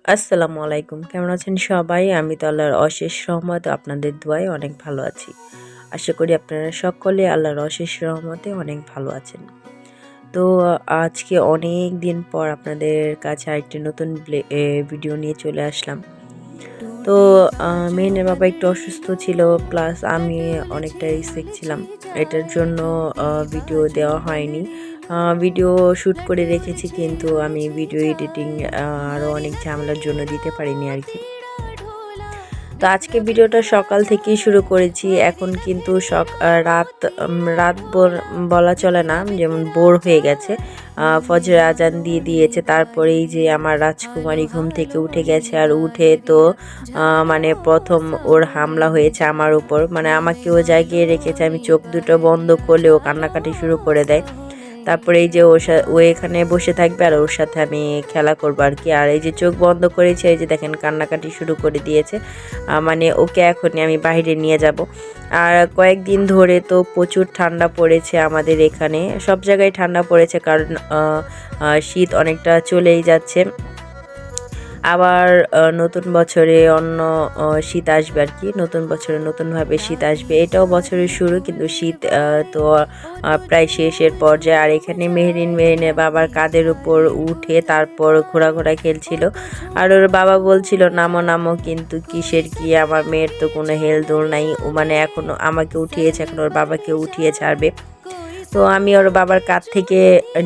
আসসালামু আলাইকুম। কেমন আছেন সবাই? আমি তো আল্লাহর অশেষ রহমতে আপনাদের দোয়ায় অনেক ভালো আছি। আশা করি আপনারা সকলে আল্লাহর অশেষ রহমতে অনেক ভালো আছেন। তো আজকে অনেক দিন পর আপনাদের কাছে আরেকটি নতুন ভিডিও নিয়ে চলে আসলাম। তো মেহেনের বাবা একটু অসুস্থ ছিল, প্লাস আমি অনেকটাই সিক ছিলাম। এটার জন্য ভিডিও দেওয়া হয়নি। ভিডিও শ্যুট করে রেখেছি, কিন্তু আমি ভিডিও এডিটিং আরও অনেক ঝামেলার জন্য দিতে পারিনি আর কি। তো আজকে ভিডিওটা সকাল থেকেই শুরু করেছি। এখন কিন্তু রাত রাত বলা চলে না, যেমন ভোর হয়ে গেছে। ফজরের আজান দিয়ে দিয়েছে, তারপরেই যে আমার রাজকুমারী ঘুম থেকে উঠে গেছে। আর উঠে তো মানে প্রথম ওর হামলা হয়েছে আমার উপর, মানে আমাকেও জাগিয়ে রেখেছে। আমি চোখ দুটো বন্ধ করলেও কান্নাকাটি শুরু করে দেয়। তারপরে এই যে ও এখানে বসে থাকবে আর ওর সাথে আমি খেলা করবো আর কি। আর এই যে চোখ বন্ধ করেছে, এই যে দেখেন কান্নাকাটি শুরু করে দিয়েছে। মানে ওকে এখনই আমি বাইরে নিয়ে যাব। আর কয়েকদিন ধরে তো প্রচুর ঠান্ডা পড়েছে আমাদের এখানে, সব জায়গায় ঠান্ডা পড়েছে, কারণ শীত অনেকটা চলেই যাচ্ছে। আবার নতুন বছরে অন্য শীত আসবে আর কি। নতুন বছরে নতুনভাবে শীত আসবে। এটাও বছরের শুরু, কিন্তু শীত তো প্রায় শেষের পর্যায়ে। আর এখানে মেহরিনের বাবার কাঁধের উপর উঠে তারপর ঘোরা খেলছিল। আর ওর বাবা বলছিল নামো নামো, কিন্তু কিসের কি, আমার মেয়ের তো কোনো হেলদোল নাই। ও মানে এখনও আমাকে উঠিয়েছে, এখন ওর বাবাকে উঠিয়ে ছাড়বে। তো আমি ওর বাবার কাছ থেকে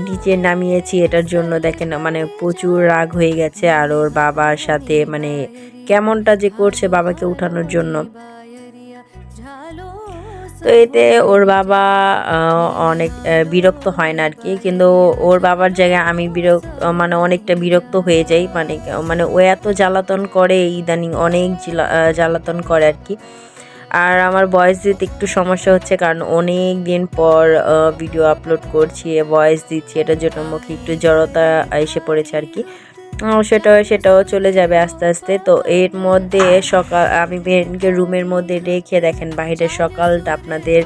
নিচে নামিয়েছি। এটার জন্য দেখেন মানে প্রচুর রাগ হয়ে গেছে। আর ওর বাবার সাথে মানে কেমনটা যে করছে বাবাকে উঠানোর জন্য। তো এতে ওর বাবা অনেক বিরক্ত হয় না আর কি, কিন্তু ওর বাবার জায়গায় আমি মানে অনেকটা বিরক্ত হয়ে যাই। মানে ও এত জ্বালাতন করে, ইদানিং অনেক জ্বালাতন করে আর কি। আর আমার ভয়েস দিতে একটু সমস্যা হচ্ছে, কারণ অনেক দিন পর ভিডিও আপলোড করছি, ভয়েস দিচ্ছি, এটার জন্য মুখে একটু জড়তা এসে পড়েছে আর কি। সেটাও চলে যাবে আস্তে আস্তে। তো এর মধ্যে সকাল আমি বেনকে রুমের মধ্যে রেখে দেখেন বাইরের সকালটা আপনাদের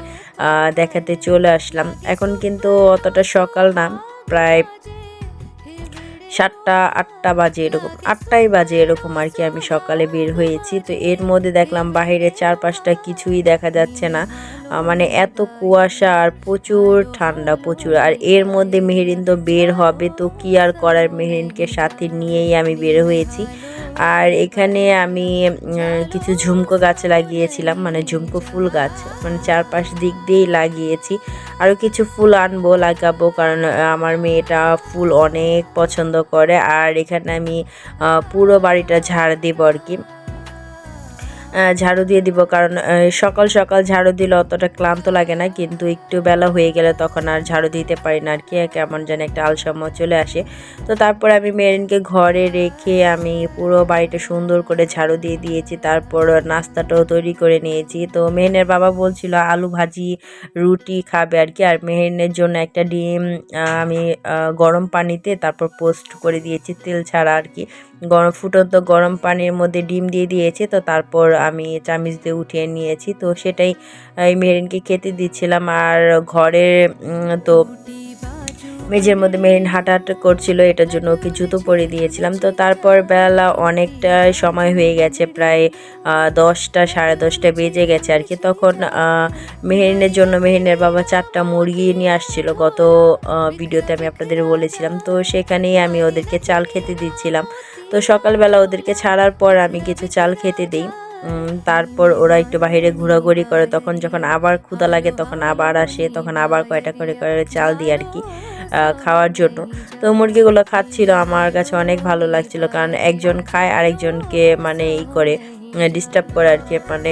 দেখাতে চলে আসলাম। এখন কিন্তু অতটা সকাল না, প্রায় 7টা-8টা বাজে, এরকম 8টাই বাজে এরকম আর কি। আমি সকালে বের হয়েছি। তো এর মধ্যে দেখলাম বাহিরে চারপাশটা কিছুই দেখা যাচ্ছে না, মানে এত কুয়াশা আর প্রচুর ঠান্ডা, প্রচুর। আর এর মধ্যে মেহেরিন তো বের হবে, তো কি আর করার, মেহেরিনকে সাথে নিয়েই আমি বের হয়েছি। আর এখানে আমি কিছু ঝুমকো গাছ লাগিয়েছিলাম, মানে ঝুমকো ফুল গাছ, মানে চারপাশ দিক দিয়েই লাগিয়েছি। আরও কিছু ফুল আনবো, লাগাবো, কারণ আমার মেয়েটা ফুল অনেক পছন্দ করে। আর এখানে আমি পুরো বাড়িটা ঝাড় দিব আর কি, ঝাড়ু দিয়ে দিব, কারণ সকাল সকাল ঝাড়ু দিলে অতটা ক্লান্ত লাগে না, কিন্তু একটু বেলা হয়ে গেলে তখন আর ঝাড়ু দিতে পারি না আর কি। কেমন যেন একটা আলসাম্য চলে আসে। তো তারপর আমি মেরিনকে ঘরে রেখে আমি পুরো বাড়িটা সুন্দর করে ঝাড়ু দিয়ে দিয়েছি। তারপর নাস্তাটাও তৈরি করে নিয়েছি। তো মেহেনের বাবা বলছিল আলু ভাজি রুটি খাবে আর কি। আর মেহেনের জন্য একটা ডিম আমি গরম পানিতে তারপর পোস্ট করে দিয়েছি, তেল ছাড়া আর কি। ফুটন্ত গরম পানির মধ্যে ডিম দিয়ে দিয়েছি। তো তারপর আমি চামিচ দিয়ে উঠিয়ে নিয়েছি। তো সেটাই এই মেহেরিনকে খেতে দিচ্ছিলাম। আর ঘরে তো মেঝের মধ্যে মেহেরিন হাঁটাহাঁটি করছিল, এটার জন্য ওকে জুতো পরে দিয়েছিলাম। তো তারপর বেলা অনেকটা সময় হয়ে গেছে, প্রায় 10টা 10:30 বেজে গেছে আর কি। তখন মেহেরিনের জন্য মেহেরিনের বাবা 4টা মুরগি নিয়ে আসছিল, গত ভিডিওতে আমি আপনাদের বলেছিলাম। তো সেখানেই আমি ওদেরকে চাল খেতে দিচ্ছিলাম। তো সকালবেলা ওদেরকে ছাড়ার পর আমি কিছু চাল খেতে দিই। তারপর ওরা একটু বাইরে ঘোরাঘুরি করে, তখন যখন আবার ক্ষুধা লাগে তখন আবার আসে, তখন আবার কয়টা করে চাল দিই আর কি খাওয়ার জন্য। তো মুরগিগুলো খাচ্ছিল, আমার কাছে অনেক ভালো লাগছিল, কারণ একজন খায় আরেকজনকে মানে করে ডিস্টার্ব করে আর কি, মানে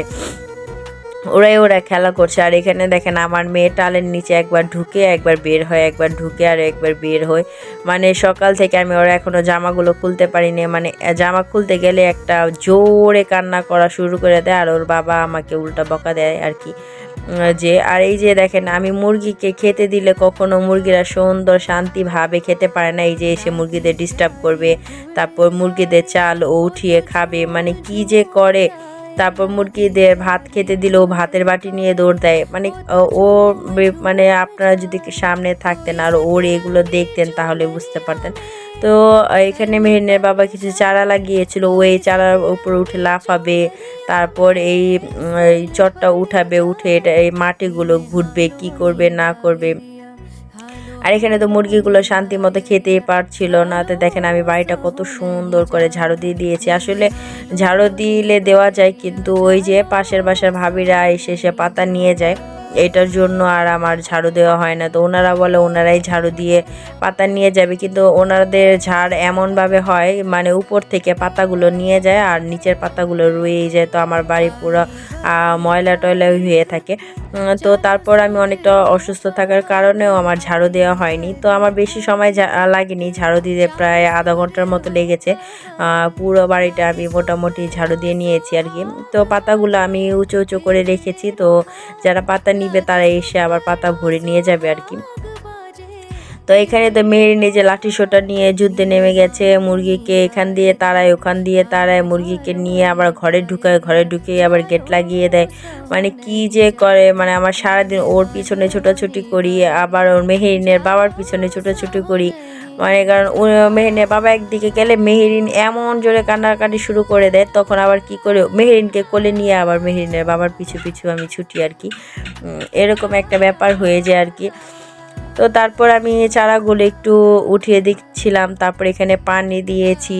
ওরা খেলা করছে। আর এখানে দেখেন আমার মেয়ে টালের নিচে একবার ঢুকে একবার বের হয়, একবার ঢুকে আর একবার বের হয়। মানে সকাল থেকে আমি ওরা এখনও জামাগুলো খুলতে পারিনি, মানে জামা খুলতে গেলে একটা জোরে কান্না করা শুরু করে দেয়। আর ওর বাবা আমাকে উল্টা বকা দেয় আর কি। আর এই যে দেখেন আমি মুরগিকে খেতে দিলে কখনো মুরগিরা সুন্দর শান্তিভাবে খেতে পারে না, এই যে এসে মুরগিদের ডিস্টার্ব করবে, তারপর মুরগিদের চাল ও উঠিয়ে খাবে, মানে কি যে করে। তারপর মুরগিদের ভাত খেতে দিলেও ভাতের বাটি নিয়ে দৌড় দেয়। মানে ও মানে আপনারা যদি সামনে থাকতেন আর ওর এগুলো দেখতেন তাহলে বুঝতে পারতেন। তো এখানে মেহেরিনের বাবা কিছু চারা লাগিয়েছিল, ও এই চারার উপরে উঠে লাফাবে, তারপর এই চটটা উঠাবে, উঠে এটা এই মাটিগুলো ঘুরবে, কি করবে না করবে। আর এখানে তো মুরগিগুলো শান্তি মতো খেতেই পারছিল না। তো দেখেন আমি বাড়িটা কত সুন্দর করে ঝাড়ু দিয়ে দিয়েছি। আসলে ঝাড়ু দিলে দেওয়া যায়, কিন্তু ওই যে পাশের বাসার ভাবিরা এসে পাতা নিয়ে যায়, এটার জন্য আর আমার ঝাড়ু দেওয়া হয় না। তো ওনারা বলে ওনারাই ঝাড়ু দিয়ে পাতা নিয়ে যাবে, কিন্তু ওনাদের ঝাড় এমনভাবে হয় মানে উপর থেকে পাতাগুলো নিয়ে যায় আর নিচের পাতাগুলো রয়েই যায়। তো আমার বাড়ি পুরো ময়লা টয়লা হয়ে থাকে। তো তারপর আমি অনেকটা অসুস্থ থাকার কারণেও আমার ঝাড়ু দেওয়া হয়নি। তো আমার বেশি সময় লাগেনি ঝাড়ু দিতে, প্রায় আধা ঘন্টার মতো লেগেছে। পুরো বাড়িটা আমি মোটামুটি ঝাড়ু দিয়ে নিয়েছি আর কি। তো পাতাগুলো আমি উঁচু উঁচু করে রেখেছি, তো যারা পাতা নিবে তারা এসে আবার পাতা ভরে নিয়ে যাবে আর কি। তো এখানে তো মেহেরি নিজে লাঠি সোটা নিয়ে যুদ্ধে নেমে গেছে। মুরগিকে এখান দিয়ে তাড়ায়, ওখান দিয়ে তাড়ায়, মুরগিকে নিয়ে আবার ঘরে ঢুকায়, ঘরে ঢুকিয়ে আবার গেট লাগিয়ে দেয়। মানে কি যে করে, মানে আমার সারাদিন ওর পিছনে ছোটাছুটি করি, আবার ওর মেহেরিনের বাবার পিছনে ছোটাছুটি করি। মানে কারণ ও মেহেরিনের বাবা একদিকে গেলে মেহেরিন এমন জোরে কান্নাকাটি শুরু করে দেয়, তখন আবার কি করে মেহেরিনকে কোলে নিয়ে আবার মেহেরিনের বাবার পিছু পিছু আমি ছুটি আর কি। এরকম একটা ব্যাপার হয়ে যায় আর কি। তো তারপর আমি চারাগুলো একটু উঠিয়ে দিচ্ছিলাম, তারপর এখানে পানি দিয়েছি,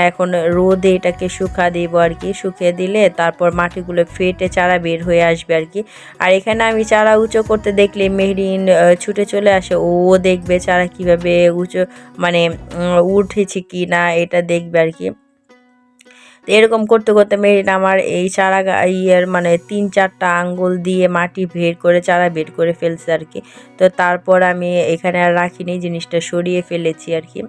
এখন রোদে এটাকে শুকা দিব আর কি। শুকিয়ে দিলে তারপর মাটিগুলো ফেটে চারা বের হয়ে আসবে আর কি। আর এখানে আমি চারা উঁচু করতে দেখলে মেহরিন ছুটে চলে আসে, ও দেখবে চারা কিভাবে উঁচু মানে উঠেছে কি না এটা দেখবে আর কি। তো এরকম করতে করতে মেরিন আমার এই চারা মানে 3-4টা আঙ্গুল দিয়ে মাটি বের করে চারা বের করে ফেলছে আর কি। তো তারপর আমি এখানে আর রাখিনি, জিনিসটা সরিয়ে ফেলেছি আর কি।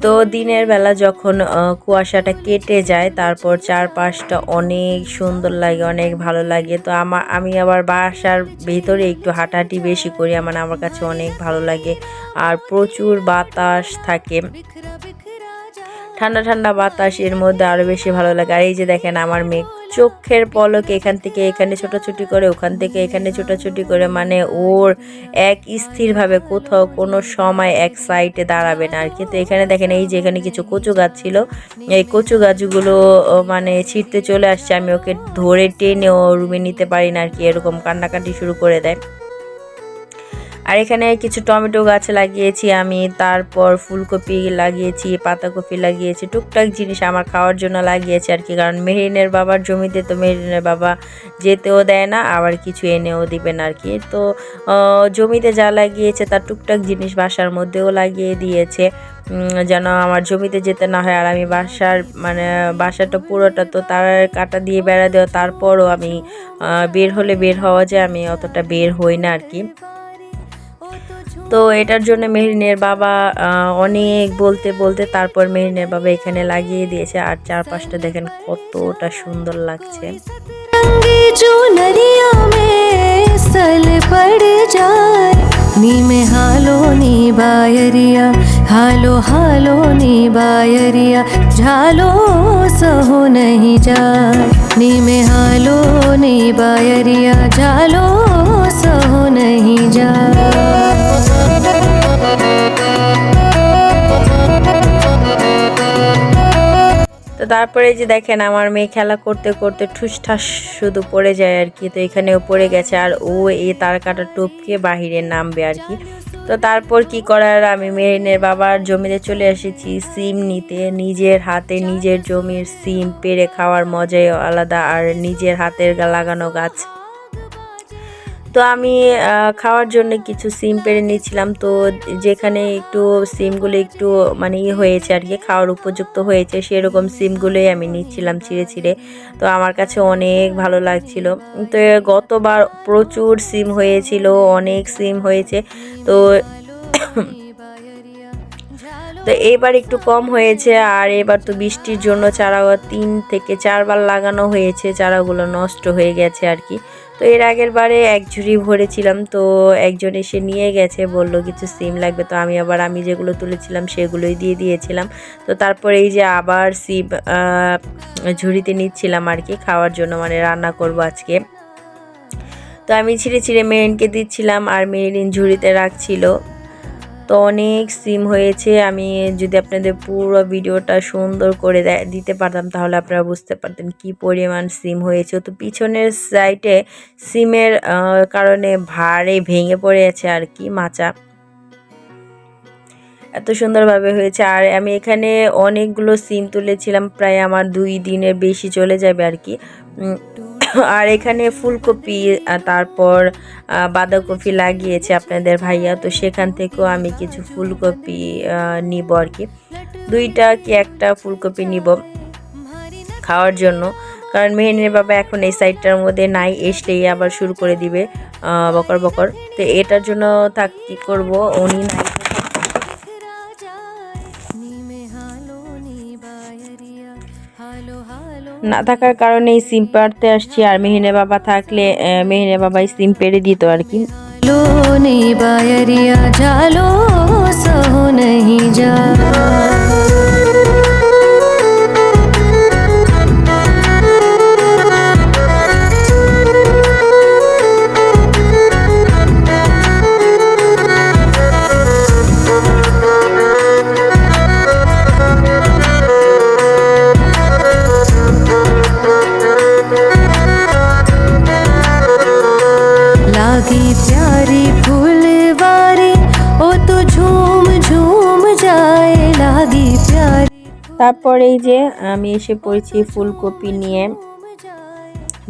তো দিনের বেলা যখন কুয়াশাটা কেটে যায় তারপর চারপাশটা অনেক সুন্দর লাগে, অনেক ভালো লাগে। তো আমি আবার বাসার ভিতরে একটু হাঁটাহাঁটি বেশি করি, আমার কাছে অনেক ভালো লাগে। আর প্রচুর বাতাস থাকে, ঠান্ডা ঠান্ডা বাতাস, এর মধ্যে আরও বেশি ভালো লাগে। আর এই যে দেখেন আমার মেয়ে চোখের পলকে এখান থেকে এখানে ছোটাছুটি করে, ওখান থেকে এখানে ছোটাছুটি করে, মানে ওর এক স্থিরভাবে কোথাও কোনো সময় এক সাইডে দাঁড়াবে না আর কি। তো এখানে দেখেন এই যে এখানে কিছু কচু গাছ ছিল, এই কচু গাছগুলো মানে ছিঁড়তে চলে আসছে, আমি ওকে ধরে টেনে ও রুমে নিতে পারি না আর কি, এরকম কান্নাকাটি শুরু করে দেয়। আর এখানে কিছু টমেটো গাছ লাগিয়েছি আমি, তারপর ফুলকপি লাগিয়েছি, পাতাকপি লাগিয়েছি, টুকটাক জিনিস আমার খাওয়ার জন্য লাগিয়েছি আর কি। কারণ মেহরিনের বাবার জমিতে তো মেহরিনের বাবা যেতেও দেয় না, আবার কিছু এনেও দিবে না আর কি। তো জমিতে যা লাগিয়েছে তার টুকটাক জিনিস বাসার মধ্যেও লাগিয়ে দিয়েছে, যেন আমার জমিতে যেতে না হয়। আর আমি বাসাটা পুরোটা তো তার কাটা দিয়ে বেড়া দেওয়া, তারপরও আমি বের হলে বের হওয়া যায়, আমি অতটা বের হই না আর কি। তো এটার জন্য মেহরিনের বাবা অনেক বলতে বলতে তারপর মেহরিনের বাবা এখানে লাগিয়ে দিয়েছে। আর চারপাশটা দেখেন কতটা সুন্দর লাগছে। नीमे हालो नी बायरिया, हालो हालो नी बायरिया, झालो सहो नहीं जाए। नीमे हालो नी बायरिया, झालो सहो नहीं जाए। তো তারপরে যে দেখেন আমার মেয়ে খেলা করতে করতে ঠুসঠাস শুধু পড়ে যায় আর কি। তো এখানেও পড়ে গেছে, আর ও এই তার কাটা টপকে বাহিরে নামবে আর কি। তো তারপর কি করার, আমি মেহরিনের বাবার জমিতে চলে এসেছি সিম নিতে। নিজের হাতে নিজের জমির সিম পেড়ে খাওয়ার মজাই আলাদা, আর নিজের হাতের লাগানো গাছ। তো আমি খাওয়ার জন্য কিছু সিম পেড়ে নিয়েছিলাম। তো যেখানে একটু সিমগুলো একটু মানে হয়েছে আর কি, খাওয়ার উপযুক্ত হয়েছে, সেরকম সিমগুলোই আমি নিচ্ছিলাম ছিঁড়ে ছিঁড়ে। তো আমার কাছে অনেক ভালো লাগছিল। তো গতবার প্রচুর সিম হয়েছিল, অনেক সিম হয়েছে। তো তো এবার একটু কম হয়েছে। আর এবার তো বৃষ্টির জন্য চারা 3 থেকে 4 বার লাগানো হয়েছে, চারাগুলো নষ্ট হয়ে গেছে আর কি। তো এর আগের বারে এক ঝুড়ি ভরেছিলাম, তো একজন এসে নিয়ে গেছে, বলল কিছু সিম লাগবে, তো আমি যেগুলো তুলেছিলাম সেগুলোই দিয়ে দিয়েছিলাম। তো তারপরে এই যে আবার সিম ঝুড়িতে নিচ্ছিলাম আর কি খাওয়ার জন্য, মানে রান্না করব আজকে। তো আমি ছিঁড়ে ছিঁড়ে মেহেরিনকে দিচ্ছিলাম আর মেহেরিন ঝুড়িতে রাখছিল। তো অনেক সিম হয়েছে, আমি যদি আপনাদের পুরো ভিডিওটা সুন্দর করে দিতে পারতাম তাহলে আপনারা বুঝতে পারতেন কি পরিমাণ সিম হয়েছে। তো পিছনের সাইডে সিমের কারণে ভারে ভেঙে পড়েছে আর কি মাচা, এত সুন্দরভাবে হয়েছে। আর আমি এখানে অনেকগুলো সিম তুলেছিলাম, প্রায় আমার 2 দিনের বেশি চলে যাবে আর কি। আর এখানে ফুলকপি তারপর বাঁধাকপি লাগিয়েছে আপনাদের ভাইয়া, তো সেখান থেকেও আমি কিছু ফুলকপি নিব আর কি, 2টা কি 1টা ফুলকপি নিব খাওয়ার জন্য। কারণ মেহেরিনের বাবা এখন এই সাইডটার মধ্যে নাই, এসলেই আবার শুরু করে দিবে বকর বকর। তো এটার জন্য কি করব, উনি নাই না থাকার কারণে এই সিম পাড়তে আসছি। আর মেহেরিনের বাবা থাকলে মেহেরিনের বাবাই সিম পেড়ে দিত আর কি। लोनी बायरिया झालो सहो नहीं जा लागी प्यारी फूलवारी ओ तो झूम झूम जाए लागी प्यारी। তারপর এই যে আমি এসে পড়েছি ফুলকপি নিয়ে,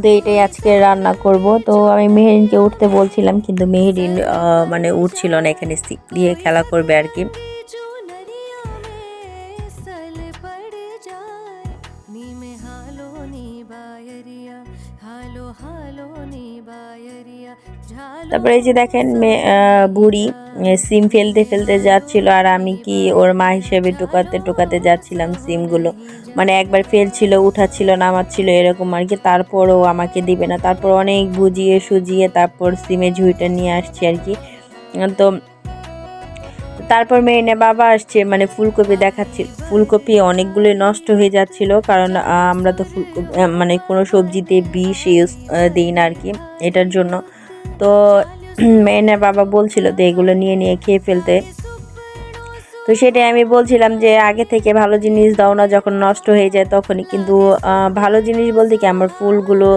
তো এটাই আজকে রান্না করব। তো আমি মেহেরিনকে উঠতে বলছিলাম, কিন্তু মেহেরিন মানে উঠছিল না, এখানে দিয়ে খেলা করবে আর কি। তারপরে এই যে দেখেন বুড়ি সিম ফেলতে ফেলতে যাচ্ছিল, আর আমি কি ওর মা হিসেবে টোকাতে যাচ্ছিলাম সিমগুলো, মানে একবার ফেলছিল, উঠাচ্ছিল, নামাচ্ছিল এরকম আর কি। তারপরও আমাকে দিবে না, তারপর অনেক বুঝিয়ে সুজিয়ে তারপর সিমের ঝুড়িটা নিয়ে আসছি আর কি। তো তারপর মেয়েনে বাবা আসছে, মানে ফুলকপি দেখাচ্ছি, ফুলকপি অনেকগুলো নষ্ট হয়ে যাচ্ছিল, কারণ আমরা তো ফুলকপি মানে কোনো সবজিতে বিষ ইউজ দিই না আর কি, এটার জন্য। তো মেয়েনের বাবা বলছিল তো এগুলো নিয়ে নিয়ে খেয়ে ফেলতে, তো সেটাই আমি বলছিলাম যে আগে থেকে ভালো জিনিস দাও না, যখন নষ্ট হয়ে যায় তখনই। কিন্তু ভালো জিনিস বলতে কি আমার ফুলগুলো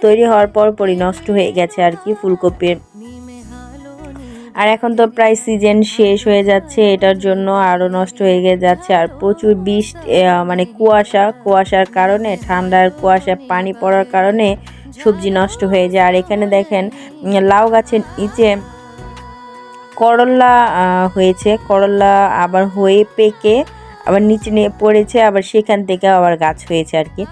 তৈরি হওয়ার পরই নষ্ট হয়ে গেছে আর কি ফুলকপির। আর এখন তো প্রায় সিজন শেষ হয়ে যাচ্ছে, এটার জন্য আরও নষ্ট হয়ে যাচ্ছে। আর প্রচুর বৃষ্টি মানে কুয়াশার কারণে, ঠান্ডার কুয়াশা পানি পড়ার কারণে সবজি নষ্ট হয়ে যায়। আর এখানে দেখেন লাউ গাছের নিচে করলা হয়েছে, করলা আবার হয়ে পেকে আবার নিচে নিয়ে পড়েছে, আবার সেখান থেকে আবার গাছ হয়েছে আর কি।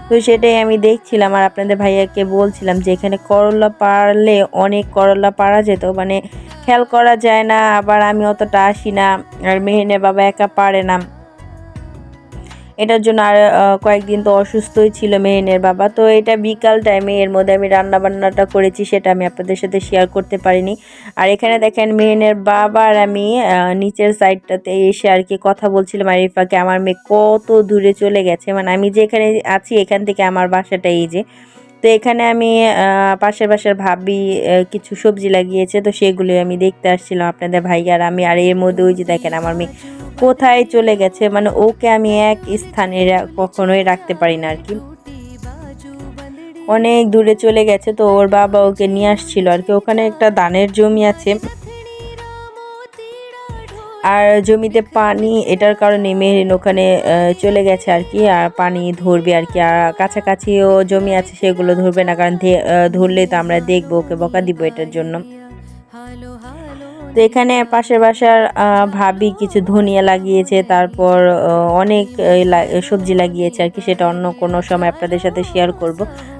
তো সেটাই আমি দেখছিলাম আর আপনাদের ভাইয়াকে বলছিলাম যে এখানে করলা পারলে অনেক করলা পারা যেত, মানে খেয়াল করা যায় না, আবার আমি অতটা আসি না, আর মেহেরিনের বাবা একা পারে না, এটার জন্য। আর কয়েকদিন তো অসুস্থই ছিল মেহেরিনের বাবা। তো এটা বিকাল টাইমে, এর মধ্যে আমি রান্না বান্নাটা করেছি, সেটা আমি আপনাদের সাথে শেয়ার করতে পারিনি। আর এখানে দেখেন মেহেরিনের বাবা আর আমি নিচের সাইডটাতে এসে আর কি কথা বলছিলাম, আর এই ফাঁকে আমার মেয়ে কত দূরে চলে গেছে, মানে আমি যেখানে আছি এখান থেকে আমার বাসাটা এই যে। তো এখানে আমি পাশের বাসার ভাবি কিছু সবজি লাগিয়েছে, তো সেগুলোই আমি দেখতে আসছিলাম আপনাদের ভাইয়া আর আমি। আর এর মধ্যে ওই যে দেখেন আমার মেয়ে কোথায় চলে গেছে, মানে ওকে আমি এক স্থানে কখনোই রাখতে পারি না আর কি, অনেক দূরে চলে গেছে। তো ওর বাবা ওকে নিয়ে আসছিল আর কি। ওখানে একটা ধানের জমি আছে, আর জমিতে পানি, এটার কারণে মেহেরিন ওখানে চলে গেছে আর কি, আর পানি ধরবে আর কি। আর কাছাকাছিও জমি আছে, সেগুলো ধরবে না, কারণ ধরলে তো আমরা দেখবো, ওকে বকা দিব এটার জন্য। তো এখানে পাশের বাসার ভাবি কিছু ধনিয়া লাগিয়েছে, তারপর অনেক সবজি লাগিয়েছে আর কি, সেটা অন্য কোনো সময় আপনাদের সাথে শেয়ার করব।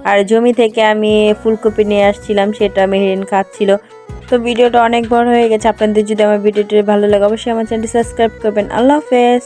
আর জমি থেকে আমি ফুলকপি নিয়ে আসছিলাম, সেটা মেহেরিন খাচ্ছিল। তো ভিডিওটা অনেক বড় হয়ে গেছে, আপনাদের যদি আমার ভিডিওটি ভালো লাগে অবশ্যই আমার চ্যানেলটি সাবস্ক্রাইব করবেন। আল্লাহ হাফেজ।